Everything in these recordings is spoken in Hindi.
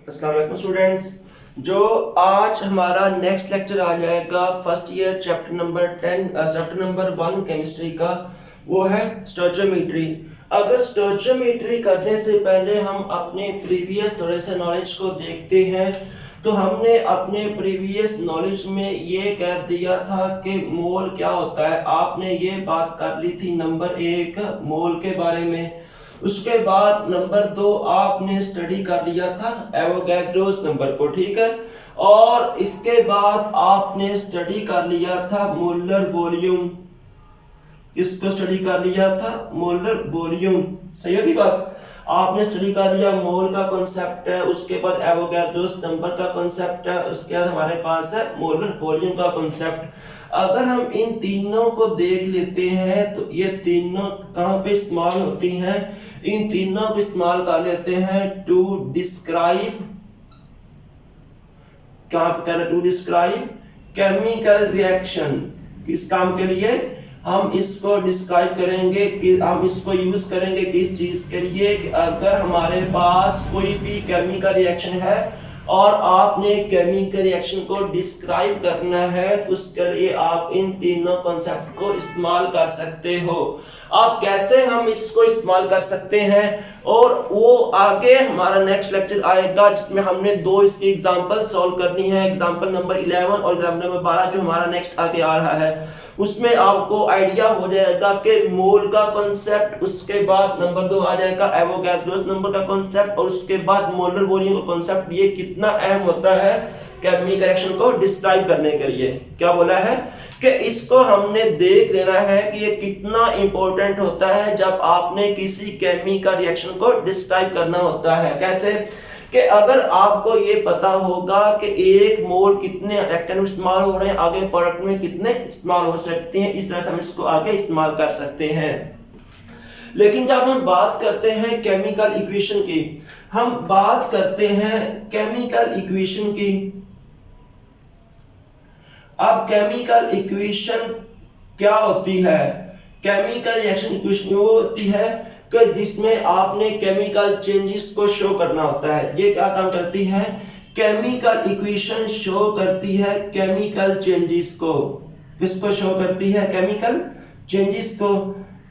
अस्सलाम वालेकुम स्टूडेंट्स। जो आज हमारा नेक्स्ट लेक्चर आ जाएगा first year chapter number 1 chemistry का, वो है स्टोइचियोमेट्री। अगर स्टोइचियोमेट्री करने से पहले हम अपने प्रीवियस थोड़े से नॉलेज को देखते हैं तो हमने अपने प्रीवियस नॉलेज में ये कह दिया था कि मोल क्या होता है। आपने ये बात कर ली थी नंबर 1 मोल के बारे में। उसके बाद नंबर 2 आपने स्टडी कर लिया था एवोगैड्रोस नंबर को, ठीक है। और इसके बाद आपने स्टडी कर लिया था मोलर वॉल्यूम। इसको स्टडी कर लिया था मोलर वॉल्यूम, सही होगी बात। आपने स्टडी कर लिया मोल का कॉन्सेप्ट है, उसके बाद एवोगैड्रोस नंबर का कॉन्सेप्ट है, उसके बाद हमारे पास है मोलर वॉल्यूम का कॉन्सेप्ट। अगर हम इन तीनों को देख लेते हैं तो ये तीनों कहाँ पे इस्तेमाल होती हैं। इन तीनों को इस्तेमाल कर लेते हैं टू डिस्क्राइब, क्या टू डिस्क्राइब केमिकल रिएक्शन। किस काम के लिए हम इसको डिस्क्राइब करेंगे, कि हम इसको यूज करेंगे किस चीज के लिए, कि अगर हमारे पास कोई भी केमिकल रिएक्शन है और आपने केमिकल रिएक्शन को डिस्क्राइब करना है तो उसके लिए आप इन तीनों कॉन्सेप्ट को इस्तेमाल कर सकते हो। अब कैसे हम इसको इस्तेमाल कर सकते हैं और वो आगे हमारा नेक्स्ट लेक्चर आएगा जिसमें हमने दो इसकी एग्जांपल सॉल्व करनी है, एग्जांपल नंबर 11 और एग्जांपल नंबर 12 जो हमारा नेक्स्ट आगे आ रहा है। उसमें आपको आइडिया हो जाएगा कि मोल का कॉन्सेप्ट, उसके बाद नंबर 2 आ जाएगा एवोगैड्रोस नंबर का कॉन्सेप्ट और उसके बाद मोलर वॉल्यूम का कॉन्सेप्ट। ये कितना अहम होता है केमिकल रिएक्शन को डिस्क्राइब करने के लिए। क्या बोला है कि इसको हमने देख लेना है कि ये कितना इंपॉर्टेंट होता है जब आपने किसी केमिकल रिएक्शन को डिस्क्राइब करना होता है। कैसे कि अगर आपको ये पता होगा कि एक मोल कितने रिएक्टेंट में इस्तेमाल हो रहे हैं, आगे प्रोडक्ट में कितने इस्तेमाल हो सकते हैं, इस तरह से हम इसको आगे इस्तेमाल कर सकते हैं। लेकिन जब हम बात करते हैं केमिकल इक्वेशन की, हम बात करते हैं केमिकल इक्वेशन की। अब केमिकल इक्वेशन क्या होती है? केमिकल रिएक्शन इक्वेशन वो होती है कि जिसमें आपने केमिकल चेंजेस को शो करना होता है। ये क्या काम करती है? केमिकल इक्वेशन शो करती है केमिकल चेंजेस को। किसको शो करती है? केमिकल चेंजेस को।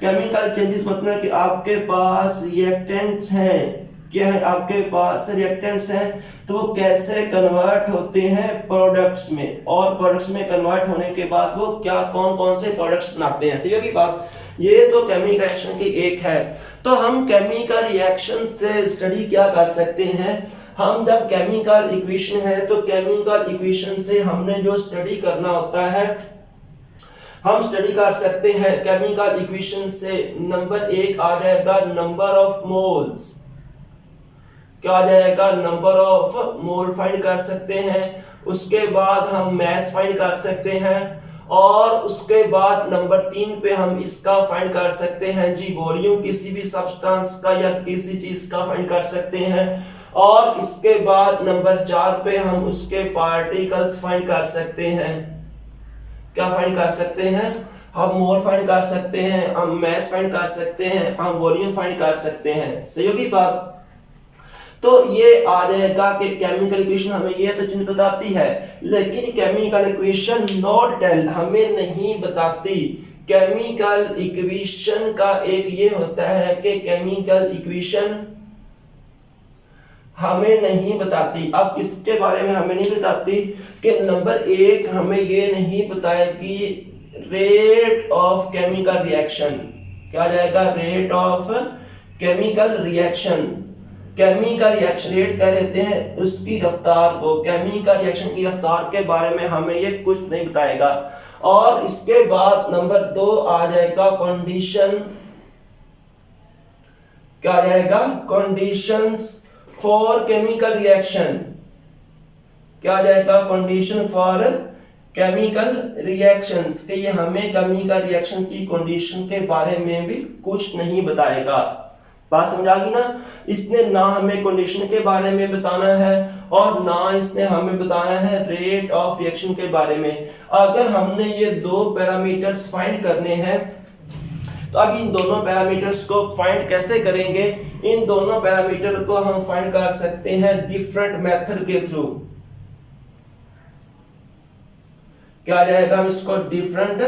केमिकल चेंजेस मतलब कि आपके पास रिएक्टेंट्स हैं, क्या है आपके पास रिएक्टेंट्स हैं, तो वो कैसे कन्वर्ट होते हैं प्रोडक्ट्स में, और प्रोडक्ट्स में कन्वर्ट होने के बाद वो क्या कौन कौन से प्रोडक्ट्स बनाते हैं। सही होगी बात। ये तो केमिकल रिएक्शन की एक है। तो हम केमिकल रिएक्शन से स्टडी क्या कर सकते हैं? हम जब केमिकल इक्वेशन है तो केमिकल इक्वेशन से हमने जो स्टडी करना होता है हम स्टडी कर सकते हैं। केमिकल इक्वेशन से नंबर 1 आ जाएगा नंबर ऑफ मोल्स। क्या आ जाएगा? नंबर ऑफ मोल फाइंड कर सकते हैं। उसके बाद हम मास फाइंड कर सकते हैं और उसके बाद नंबर 3 पे हम इसका फाइंड कर सकते हैं जी वॉल्यूम, किसी भी सब्सटेंस का या किसी चीज का फाइंड कर सकते हैं। और इसके बाद नंबर 4 पे हम उसके पार्टिकल्स फाइंड कर सकते हैं। क्या फाइंड कर सकते हैं? हम मोल फाइंड कर सकते हैं, हम मास फाइंड कर सकते हैं, हम वॉल्यूम फाइंड कर सकते हैं। सही होगी बात। तो ये आ जाएगा कि केमिकल इक्वेशन हमें ये तो चीज बताती है, लेकिन केमिकल इक्वेशन नॉट टेल हमें नहीं बताती। केमिकल इक्वेशन का एक ये होता है कि केमिकल इक्वेशन हमें नहीं बताती। अब किसके बारे में हमें नहीं बताती कि नंबर 1 हमें ये नहीं बताएगी रेट ऑफ केमिकल रिएक्शन। क्या जाएगा? Rate of chemical reaction. Chemical reaction rate कह लेते हैं उसकी रफ्तार को। केमिकल रिएक्शन की रफ्तार के बारे में हमें ये कुछ नहीं बताएगा। और इसके बाद नंबर 2 आ जाएगा कंडीशन। क्या आ जाएगा? Conditions for chemical reaction. क्या आ जाएगा? कंडीशन फॉर केमिकल रिएक्शंस, कि ये हमें केमिकल रिएक्शन की कंडीशन के बारे में भी कुछ नहीं बताएगा। बात समझ आ गई ना? इसने ना हमें कंडीशन के बारे में बताना है और ना इसने हमें बताना है रेट ऑफ रिएक्शन के बारे में। अगर हमने ये दो पैरामीटर्स फाइंड करने हैं तो अब इन दोनों पैरामीटर्स को फाइंड कैसे करेंगे? इन दोनों पैरामीटर को हम फाइंड कर सकते हैं डिफरेंट मेथड के थ्रू। क्या आ जाएगा, हम इसको डिफरेंट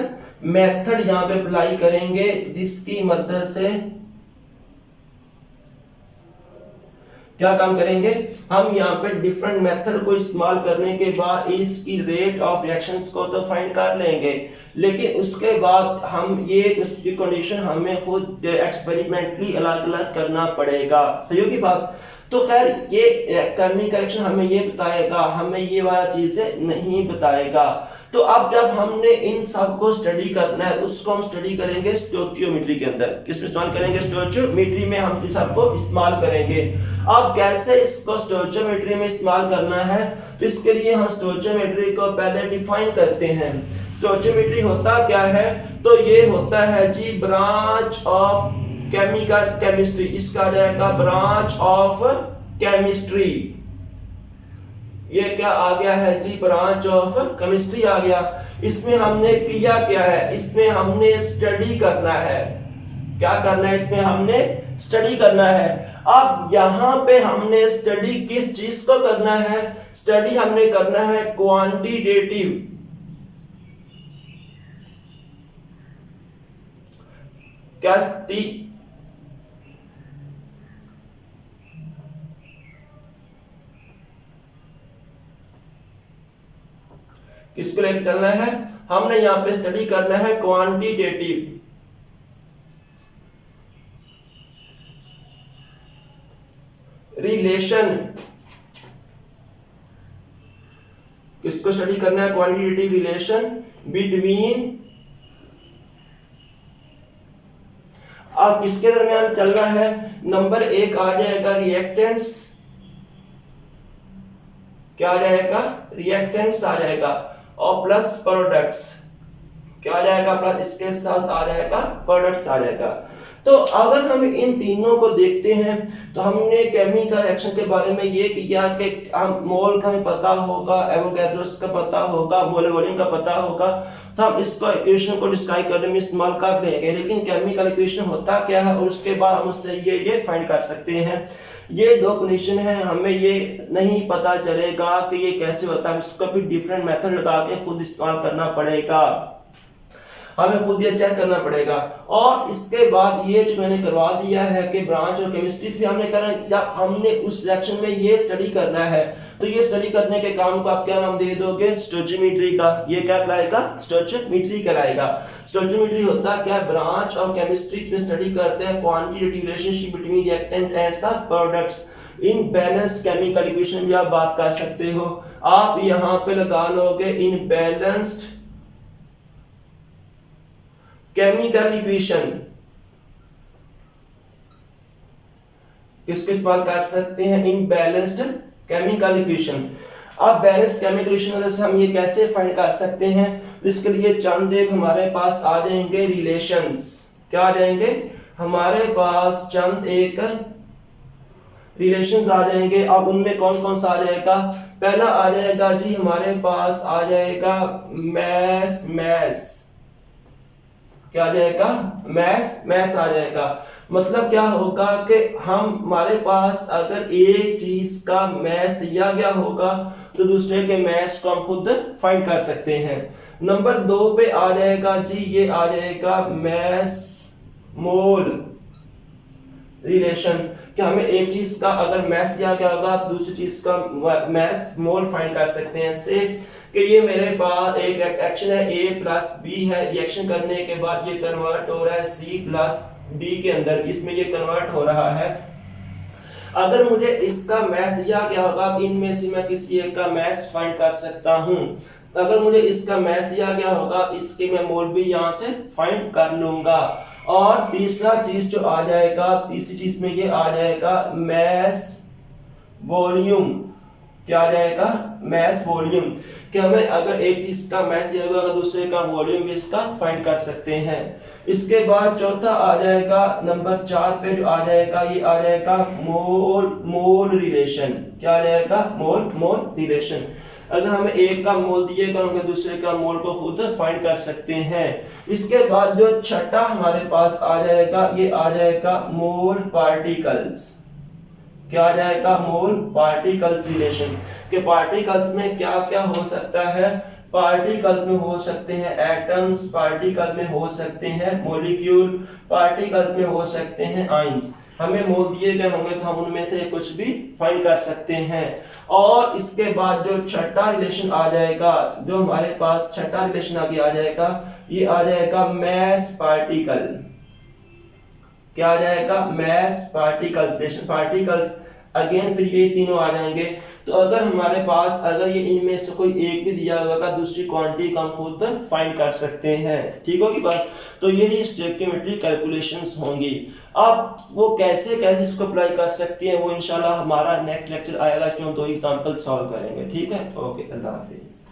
मेथड यहां पे अप्लाई करेंगे, जिसकी मदद से क्या काम करेंगे, हम यहाँ पे डिफरेंट मेथड को इस्तेमाल करने के बाद इसकी रेट ऑफ रिएक्शंस को तो फाइंड कर लेंगे, लेकिन उसके बाद हम ये उसकी कंडीशन हमें खुद एक्सपेरिमेंटली अलग अलग करना पड़ेगा। सही होगी बात। तो खैर ये केमिकल रिएक्शन हमें ये बताएगा, हमें ये वाला चीजें नहीं बताएगा। तो अब जब हमने इन सब को स्टडी करना है, उसको हम स्टडी करेंगे स्टोइकियोमेट्री के अंदर। किस में इस्तेमाल करेंगे, स्टोइकियोमेट्री में हम इन सबको इस्तेमाल करेंगे। अब कैसे इसको स्टोइकियोमेट्री में इस्तेमाल करना है, तो इसके लिए हम स्टोइकियोमेट्री को पहले डिफाइन करते हैं। स्टोइकियोमेट्री होता क्या है, तो ये होता है जी ब्रांच ऑफ केमिकल केमिस्ट्री, इसका आ जाएगा ब्रांच ऑफ केमिस्ट्री। ये क्या आ गया है जी, ब्रांच ऑफ केमिस्ट्री आ गया। इसमें हमने किया क्या है, इसमें हमने स्टडी करना है। क्या करना है, इसमें हमने स्टडी करना है। अब यहां पे हमने स्टडी किस चीज को करना है, स्टडी हमने करना है क्वांटिटेटिव। क्या किसको लेकर चलना है, हमने यहां पे स्टडी करना है क्वांटिटेटिव। रिलेशन, किसको स्टडी करना है, क्वांटिटेटिव रिलेशन बिटवीन। अब किसके दरमियान चलना है, नंबर एक आ जाएगा रिएक्टेंट्स। क्या आ जाएगा, रिएक्टेंट्स आ जाएगा, और प्लस प्रोडक्ट्स। क्या आ जाएगा, प्लस इसके साथ आ जाएगा प्रोडक्ट्स आ जाएगा। तो अगर हम इन तीनों को देखते हैं, तो हमने केमिकल रिएक्शन के बारे में ये किया कि हम मोल का हमें पता होगा, एवोगैड्रोस का पता होगा, मोलर वॉल्यूम का पता होगा, तो हम इसको इक्वेशन को डिस्क्राइब करने में इस्तेमाल कर लेंगे। लेकिन केमिकल इक्वेशन होता क्या है, और उसके बाद हम उससे ये फाइंड कर सकते हैं। ये दो कंडीशन है, हमें ये नहीं पता चलेगा कि ये कैसे होता है, इसको भी डिफरेंट मेथड लगा के खुद इस्तेमाल करना पड़ेगा, हमें खुद ये चेक करना पड़ेगा। और इसके बाद ये जो मैंने करवा दिया है कि ब्रांच और केमिस्ट्री भी हमने करना, जब हमने उस सेक्शन में ये स्टडी करना है, तो ये स्टडी करने के काम को आप क्या नाम दे दोगे, स्टोइकियोमेट्री का। ये क्या कहलाएगा, स्टोइकियोमेट्री कहलाएगा। स्टोइकियोमेट्री होता क्या, ब्रांच और केमिस्ट्री में स्टडी करते हैं quantitative relationship between reactant and the products in balanced chemical equation भी आप बात कर सकते हो। आप यहां पे लगा लोगे इन बैलेंस्ड केमिकल इक्वेशन, किसके इस्तेमाल कर सकते हैं, इन बैलेंस्ड केमिकल इक्वेशन। अब बैलेंस्ड केमिकल इक्वेशन से हम ये कैसे फाइंड कर सकते हैं, इसके लिए चंद एक हमारे पास आ जाएंगे रिलेशंस। क्या आ जाएंगे, हमारे पास चंद एक रिलेशंस आ जाएंगे। अब उनमें कौन कौन सा आ जाएगा, पहला आ जाएगा जी हमारे पास आ जाएगा मैस मैस। क्या आ जाएगा, मैस मैस आ जाएगा। मतलब क्या होगा कि हमारे पास अगर एक चीज का मैस दिया गया होगा, तो दूसरे के मैस को हम खुद फाइंड कर सकते हैं। नंबर 2 पे आ जाएगा जी, ये आ जाएगा मैस मोल रिलेशन, कि हमें एक चीज का अगर मैस दिया गया होगा, तो दूसरी चीज का मैस मोल फाइंड कर सकते हैं। से कि ये मेरे पास एक एक्शन है A प्लस बी है, रिएक्शन करने के बाद ये कन्वर्ट हो रहा है C प्लस D के अंदर, इसमें ये कन्वर्ट हो रहा है। अगर मुझे इसका मैथ दिया गया होगा, इनमें से मैं किसी एक का मैथ फाइंड कर सकता हूं। अगर मुझे इसका मैथ दिया गया होगा, इसके मैं मोल भी यहां से फाइंड कर लूंगा। और तीसरा चीज जो आ जाएगा, तीसरी चीज में ये आ जाएगा मैस वॉल्यूम। क्या आ जाएगा, मैस वॉल्यूम, कि हमें अगर एक चीज का मैस दिया होगा, दूसरे का वॉल्यूम भी इसका फाइंड कर सकते हैं। इसके बाद चौथा आ जाएगा, नंबर 4 पे जो आ जाएगा, ये आ जाएगा मोल रिलेशन। क्या आ जाएगा, मोल रिलेशन। अगर हमें एक का मोल दिएगा हम दूसरे का मोल को खुद फाइंड कर सकते हैं। इसके बाद जो छठा हमारे पास आ जाएगा, ये आ जाएगा मोल पार्टिकल्स। क्या आ जाएगा? मोल पार्टिकल्स रिलेशन। के पार्टिकल्स में क्या क्या हो सकता है? पार्टिकल्स में हो सकते हैं एटम्स, पार्टिकल में हो सकते हैं मॉलिक्यूल, पार्टिकल्स में हो सकते हैं आयंस। हमें मोल दिए गए होंगे तो हम उनमें से कुछ भी फाइंड कर सकते हैं। और इसके बाद जो छठा रिलेशन आ जाएगा, जो हमारे पास छठा रिलेशन आगे आ जाएगा, ये आ जाएगा मैस पार्टिकल। क्या आ जाएगा? Mass particles relation. Particles again फिर ये तीनों आ जाएंगे। तो अगर हमारे पास अगर ये इनमें से कोई एक भी दिया होगा, दूसरी क्वांटिटी का हम खुद फाइंड कर सकते हैं। ठीक होगी बात? तो यही स्टोइकियोमेट्री कैलकुलेशंस होंगी। अब वो कैसे कैसे इसको अप्लाई कर सकते हैं वो इंशाल्लाह हमारा नेक्स्ट लेक्चर आएगा, इसमें हम 2 एग्जांपल सॉल्व करेंगे। ठीक है? ओके, अल्लाह हाफिज।